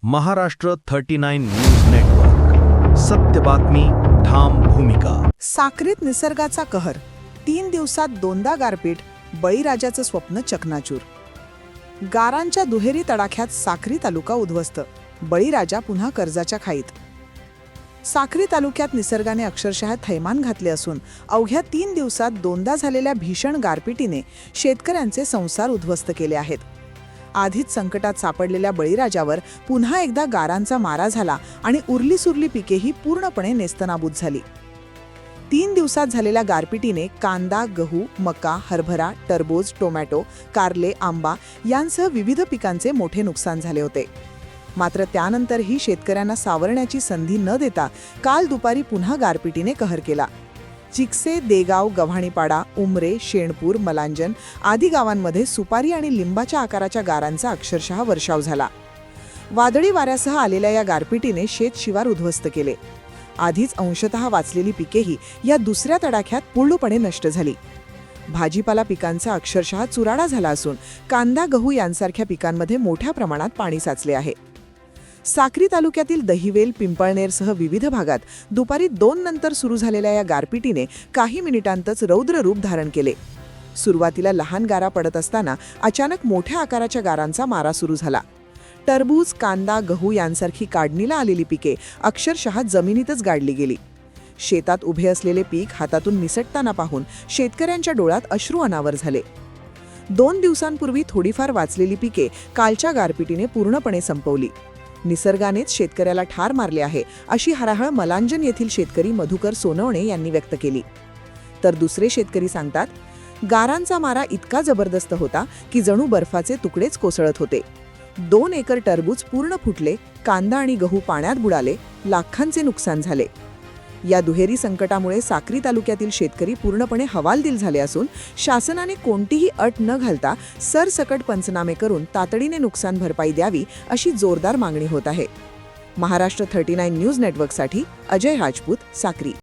Maharashtra 39 news network. सत्य बातमी, ठाम भूमिका. साक्रीत निसर्गाचा कहर. 3 दिवसात दोनदा गारपीट, बळीराजाचं स्वप्न चकनाचूर. गारांच्या दुहेरी तडाख्यात साक्री तालुका उद्ध्वस्त, बळीराजा पुन्हा कर्जाच्या खाईत. साक्री तालुक्यात निसर्गाने अक्षरशः थैमान घातले असून अवघ्या 3 दिवसात दोनदा झालेल्या भीषण गारपिटीने शेतकऱ्यांचे संसार उद्ध्वस्त केले आहेत. आधीच संकटात सापडलेल्या बळीराजावर पुन्हा एकदा गारांचा मारा झाला आणि उरलीसुरली पिकेही पूर्णपणे नेस्तनाबूत झाली. 3 दिवसात झालेल्या गारपिटीने कांदा, गहू, मका, हरभरा, टरबूज, टोमॅटो, कारले, आंबा यांसह विविध पिकांचे मोठे नुकसान झाले होते. मात्र त्यानंतरही शेतकऱ्यांना सावरण्याची संधी न देता काल दुपारी पुन्हा गारपिटीने कहर केला. चिकसे, देगाव, गव्हाणीपाडा, उमरे, शेणपूर, मलांजन आदी गावांमध्ये सुपारी आणि लिंबाच्या आकाराच्या गारांचा अक्षरशः वर्षाव झाला. वादळी वाऱ्यासह आलेल्या या गारपिटीने शेतशिवार उद्ध्वस्त केले. आधीच अंशतः वाचलेली पिकेही या दुसऱ्या तडाख्यात पूर्णपणे नष्ट झाली. भाजीपाला पिकांचा अक्षरशः चुराडा झाला असून कांदा, गहू यांसारख्या पिकांमध्ये मोठ्या प्रमाणात पाणी साचले आहे. साक्री तालुक्यातील दहिवेल, पिंपळनेरसह विविध भागात दुपारी 2 नंतर सुरू झालेल्या या गारपिटीने काही मिनिटांतच रौद्र रूप धारण केले. सुरुवातीला लहान गारा पडत असताना अचानक मोठ्या आकाराच्या गारांचा मारा सुरू झाला. टरबूज, कांदा, गहू यांसारखी काढणीला आलेली पिके अक्षरशः जमिनीतच गाडली गेली. शेतात उभे असलेले पीक हातातून निसटताना पाहून शेतकऱ्यांच्या डोळ्यात अश्रू अनावर झाले. 2 दिवसांपूर्वी थोडीफार वाचलेली पिके कालच्या गारपिटीने पूर्णपणे संपवली. निसर्गानेच शेतकऱ्याला ठार मारले आहे, अशी हराहळ मलांजन येथील शेतकरी मधुकर सोनवणे यांनी व्यक्त केली. तर दुसरे शेतकरी सांगतात, गारांचा मारा इतका जबरदस्त होता की जणू बर्फाचे तुकडेच कोसळत होते. 2 एकर टरबूज पूर्ण फुटले, कांदा आणि गहू पाण्यात बुडाले, लाखांचे नुकसान झाले. या दुहेरी संकटामुळे साक्री तालुक्यातील शेतकरी पूर्णपणे हवालदिल झाले असून शासनाने कोणतीही अट न घालता सरसकट पंचनामे करून तातडीने नुकसान भरपाई द्यावी, अशी जोरदार मागणी होत आहे. महाराष्ट्र 39 न्यूज नेटवर्कसाठी अजय राजपूत, साक्री.